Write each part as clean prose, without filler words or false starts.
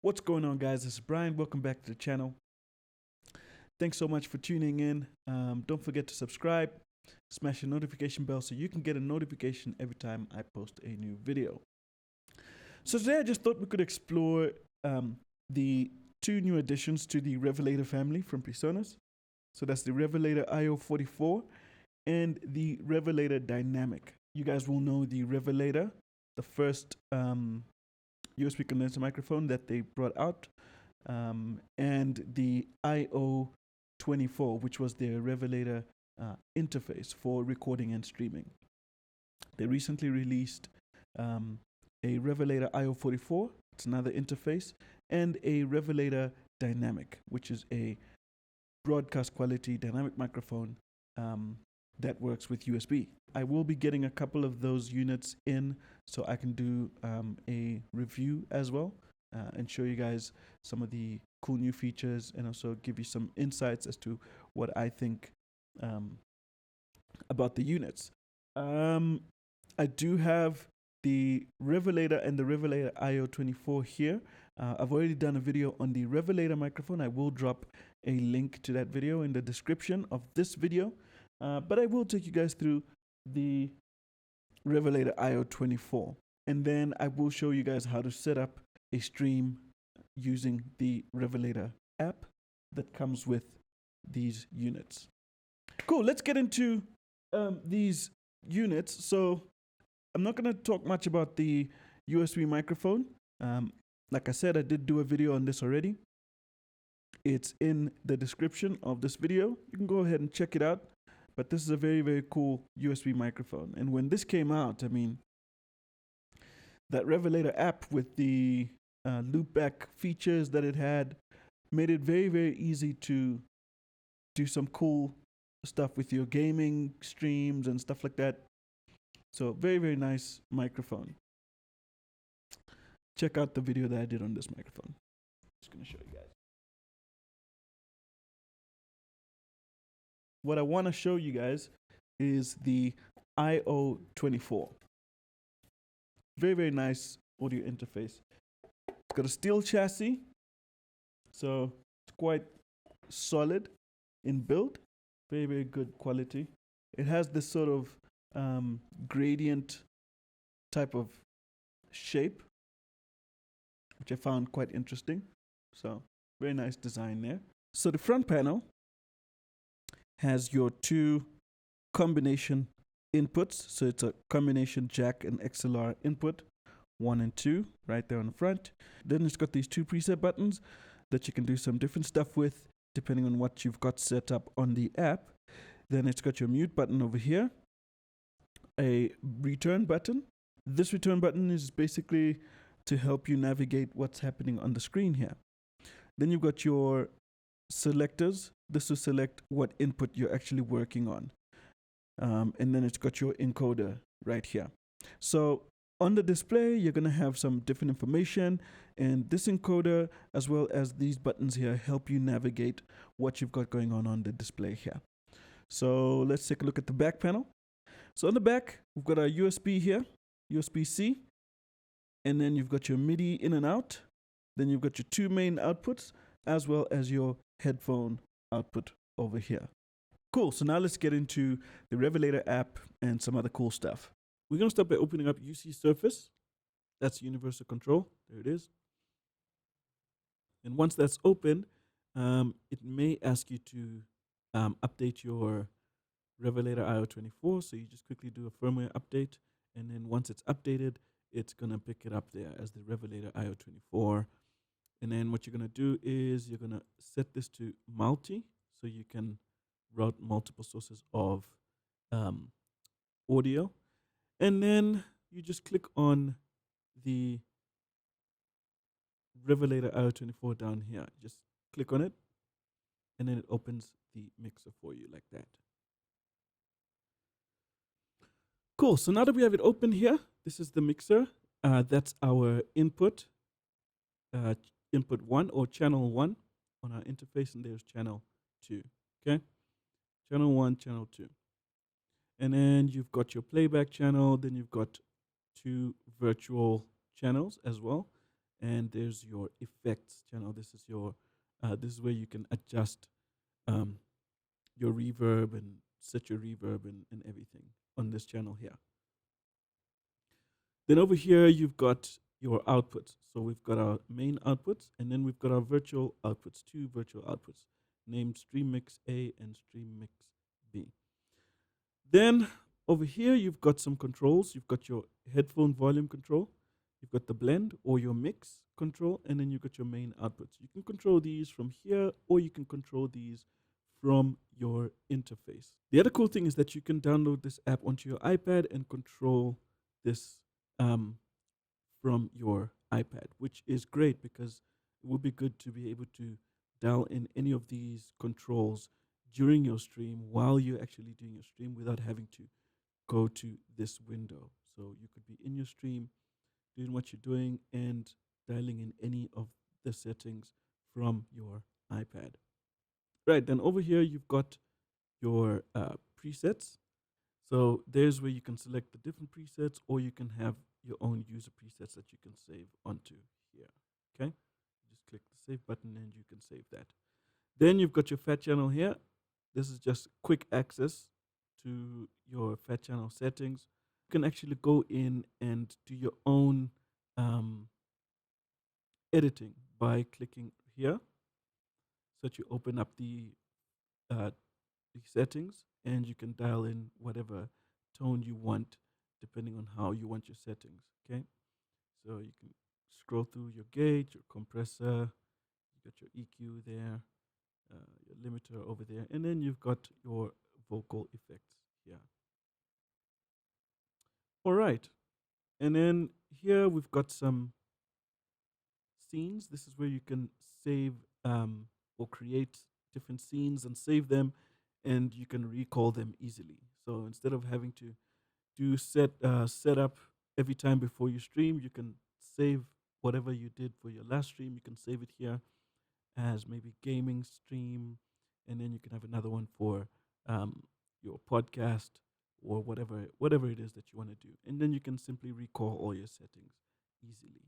What's going on, guys? This is Brian. Welcome back to the channel. Thanks so much for tuning in. Don't forget to subscribe, smash the notification bell so you can get a notification every time I post a new video. So today I just thought we could explore the two new additions to the Revelator family from PreSonus. So that's the Revelator iO24 and the Revelator Dynamic. You guys will know the Revelator, the first USB condenser microphone that they brought out, and the iO24, which was their Revelator interface for recording and streaming. They recently released a Revelator iO44, it's another interface, and a Revelator Dynamic, which is a broadcast quality dynamic microphone that works with USB. I will be getting a couple of those units in so I can do a review as well and show you guys some of the cool new features and also give you some insights as to what I think about the units. I do have the Revelator and the Revelator iO24 here. I've already done a video on the Revelator microphone. I will drop a link to that video in the description of this video. But I will take you guys through the Revelator iO24. And then I will show you guys how to set up a stream using the Revelator app that comes with these units. Cool, let's get into these units. So I'm not going to talk much about the USB microphone. Like I said, I did do a video on this already. It's in the description of this video. You can go ahead and check it out. But this is a very, very cool USB microphone. And when this came out, I mean, that Revelator app with the loopback features that it had made it very, very easy to do some cool stuff with your gaming streams and stuff like that. So very, very nice microphone. Check out the video that I did on this microphone. Just going to show you guys. What I want to show you guys is the iO24. Very, very nice audio interface. It's got a steel chassis, so it's quite solid in build. Very, very good quality. It has this sort of gradient type of shape, which I found quite interesting. So very nice design there. So the front panel has your two combination inputs. So it's a combination jack and XLR input, 1 and 2, right there on the front. Then it's got these two preset buttons that you can do some different stuff with depending on what you've got set up on the app. Then it's got your mute button over here, a return button. This return button is basically to help you navigate what's happening on the screen here. Then you've got your selectors. This will select what input you're actually working on. And then it's got your encoder right here. So on the display, you're going to have some different information, and this encoder, as well as these buttons here, help you navigate what you've got going on the display here. So let's take a look at the back panel. So on the back, we've got our USB here, USB-C, and then you've got your MIDI in and out. Then you've got your two main outputs, as well as your headphone output over here. Cool, so now let's get into the Revelator app and some other cool stuff. We're going to start by opening up UC Surface. That's Universal Control. There it is. And once that's open, it may ask you to update your Revelator iO24. So you just quickly do a firmware update. And then once it's updated, it's going to pick it up there as the Revelator iO24. And then what you're going to do is you're going to set this to multi so you can route multiple sources of audio. And then you just click on the Revelator iO24 down here. Just click on it, and then it opens the mixer for you like that. Cool, so now that we have it open here, this is the mixer. That's our input. Input 1 or channel 1 on our interface, and there's channel 2. Okay, channel 1, channel 2. And then you've got your playback channel, then you've got two virtual channels as well. and there's your effects channel. This is your this is where you can adjust um, your reverb and set your reverb and everything on this channel here. Then over here, you've got your outputs. So we've got our main outputs, and then we've got our virtual outputs, two virtual outputs, named Stream Mix A and Stream Mix B. Then over here, you've got some controls. You've got your headphone volume control. You've got the blend or your mix control, and then you've got your main outputs. You can control these from here, or you can control these from your interface. The other cool thing is that you can download this app onto your iPad and control this from your iPad, which is great because it would be good to be able to dial in any of these controls during your stream while you're actually doing your stream without having to go to this window. So you could be in your stream doing what you're doing and dialing in any of the settings from your iPad. Right, then over here you've got your presets. So there's where you can select the different presets, or you can have your own user presets that you can save onto here. Okay, just click the save button and you can save that. Then you've got your fat channel here. This is just quick access to your fat channel settings. You can actually go in and do your own editing by clicking here. So that you open up the settings, and you can dial in whatever tone you want depending on how you want your settings. Okay, so you can scroll through your gauge, your compressor, you got your EQ there, your limiter over there, and then you've got your vocal effects here. All right, and then here we've got some scenes. This is where you can save or create different scenes and save them, and you can recall them easily. So instead of having to do setup every time before you stream, you can save whatever you did for your last stream. You can save it here as maybe gaming stream, and then you can have another one for your podcast or whatever it is that you want to do, and then you can simply recall all your settings easily.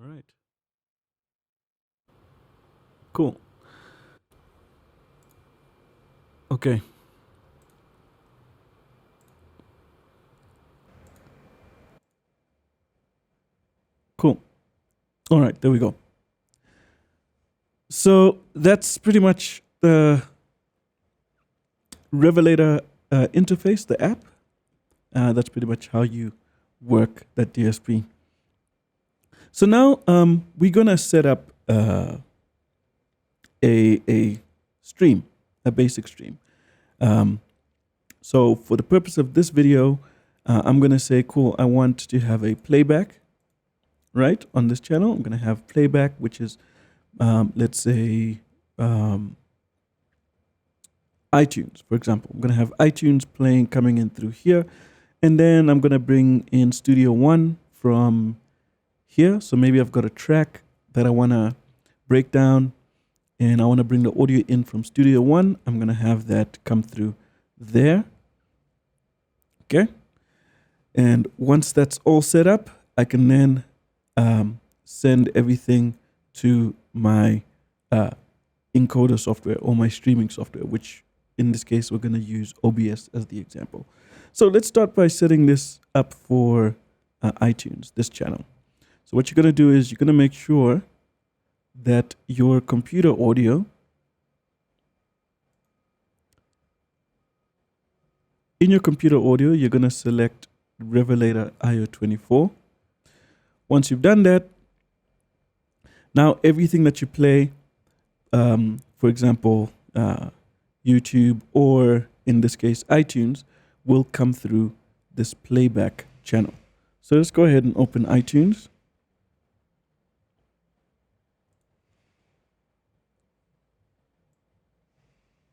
All right, cool. Okay. Cool. All right, there we go. So that's pretty much the Revelator interface, the app. That's pretty much how you work that DSP. So now we're gonna set up a stream, a basic stream. So for the purpose of this video, I'm gonna say, cool, I want to have a playback, right, on this channel. I'm gonna have playback, which is, let's say, iTunes, for example. I'm gonna have iTunes playing, coming in through here, and then I'm gonna bring in Studio One from here. So maybe I've got a track that I wanna break down, and I wanna bring the audio in from Studio One. I'm gonna have that come through there. Okay. And once that's all set up, I can then send everything to my encoder software or my streaming software, which in this case, we're going to use OBS as the example. So let's start by setting this up for iTunes, this channel. So what you're going to do is you're going to make sure that your computer audio you're going to select Revelator iO24. Once you've done that, now everything that you play, for example, YouTube, or in this case, iTunes, will come through this playback channel. So let's go ahead and open iTunes.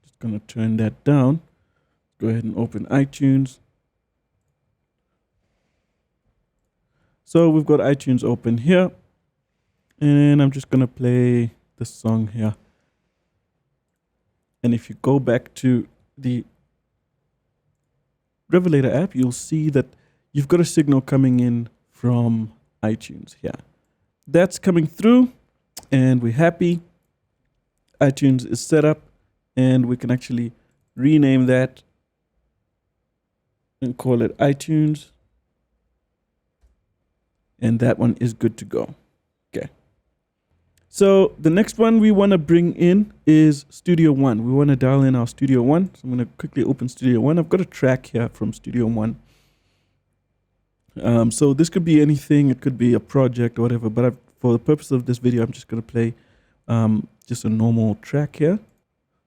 Just going to turn that down. Go ahead and open iTunes. So we've got iTunes open here, and I'm just going to play the song here. And if you go back to the Revelator app, you'll see that you've got a signal coming in from iTunes here. That's coming through, and we're happy. iTunes is set up, and we can actually rename that and call it iTunes. And that one is good to go. Okay. So the next one we want to bring in is Studio One. We want to dial in our Studio One. So I'm going to quickly open Studio One. I've got a track here from Studio One. So this could be anything. It could be a project or whatever. But for the purpose of this video, I'm just going to play just a normal track here.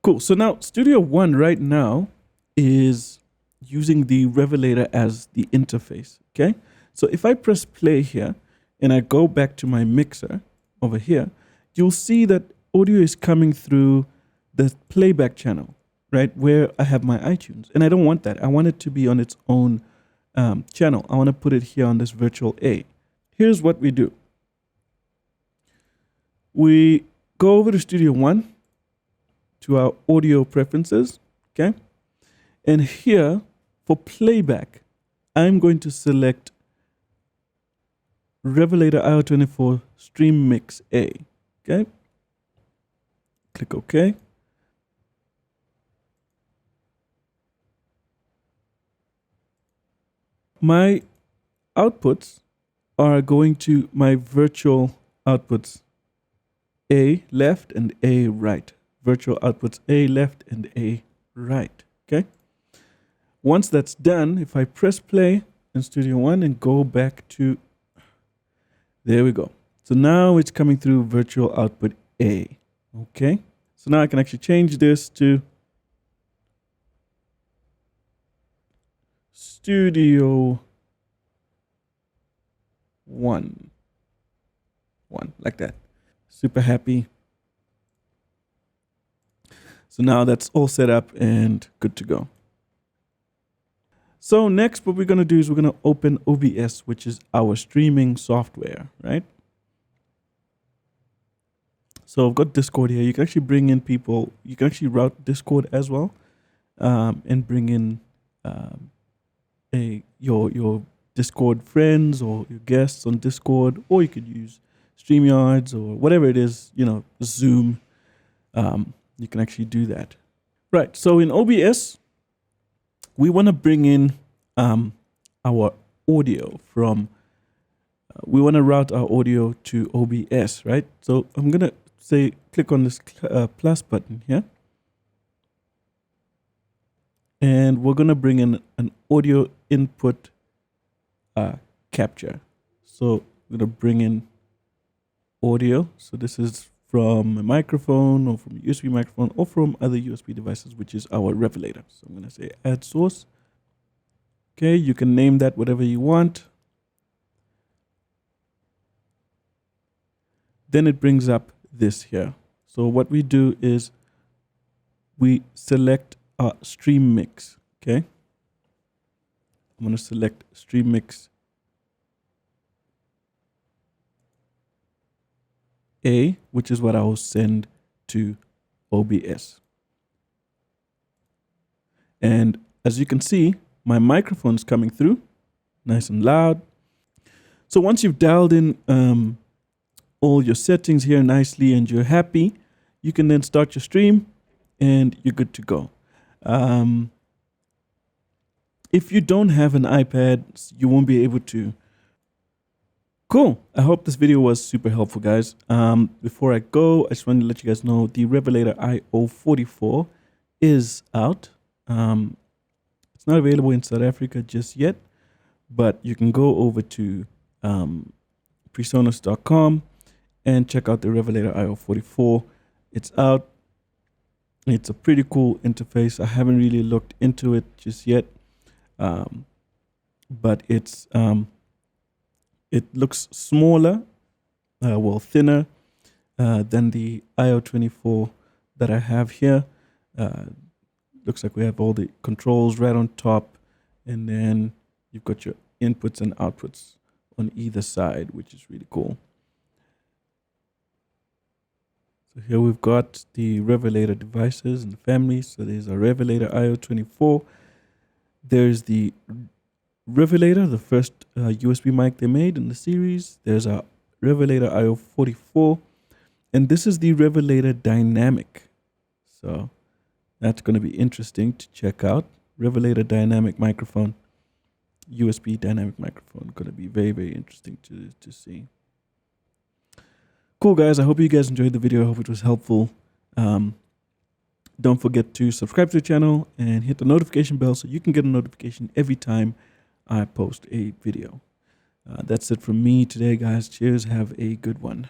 Cool. So now Studio One right now is using the Revelator as the interface. Okay. So if I press play here and I go back to my mixer over here, you'll see that audio is coming through the playback channel, right, where I have my iTunes. And I don't want that. I want it to be on its own channel. I want to put it here on this virtual A. Here's what we do. We go over to Studio One, to our audio preferences, okay? And here, for playback, I'm going to select Revelator iO24 Stream Mix A, okay? Click OK. My outputs are going to my virtual outputs A left and A right. Virtual outputs A left and A right, okay? Once that's done, if I press play in Studio One and go back to, there we go. So now it's coming through virtual output A, okay? So now I can actually change this to Studio One, like that. Super happy. So now that's all set up and good to go. So next, what we're going to do is we're going to open OBS, which is our streaming software, right? So I've got Discord here. You can actually bring in people. You can actually route Discord as well, and bring in your Discord friends or your guests on Discord, or you could use StreamYards or whatever it is, Zoom. You can actually do that. Right, so in OBS, we want to bring in our audio from, we want to route our audio to OBS, right? So I'm going to say, click on this plus button here. And we're going to bring in an audio input capture. So we're going to bring in audio. So this is from a microphone or from a USB microphone or from other USB devices, which is our Revelator. So I'm going to say add source. Okay, you can name that whatever you want. Then it brings up this here. So what we do is we select our stream mix. Okay, I'm going to select stream mix A, which is what I will send to OBS. And as you can see, my microphone's coming through nice and loud. So once you've dialed in all your settings here nicely and you're happy, you can then start your stream and you're good to go. If you don't have an iPad, you won't be able to. Cool. I hope this video was super helpful, guys. Before I go, I just wanted to let you guys know the Revelator iO24 is out. It's not available in South Africa just yet, but you can go over to presonus.com and check out the Revelator iO24. It's out. It's a pretty cool interface. I haven't really looked into it just yet, but it's it looks smaller, thinner than the iO24 that I have here. Looks like we have all the controls right on top, and then you've got your inputs and outputs on either side, which is really cool. So here we've got the Revelator devices and the family. So there's a Revelator iO24. There's the Revelator, the first USB mic they made in the series. There's a Revelator iO24, and this is the Revelator Dynamic. So that's going to be interesting to check out. Revelator Dynamic microphone, USB dynamic microphone, going to be very, very interesting to see. Cool, guys. I hope you guys enjoyed the video. I hope it was helpful. Don't forget to subscribe to the channel and hit the notification bell so you can get a notification every time I post a video. That's it from me today, guys. Cheers. Have a good one.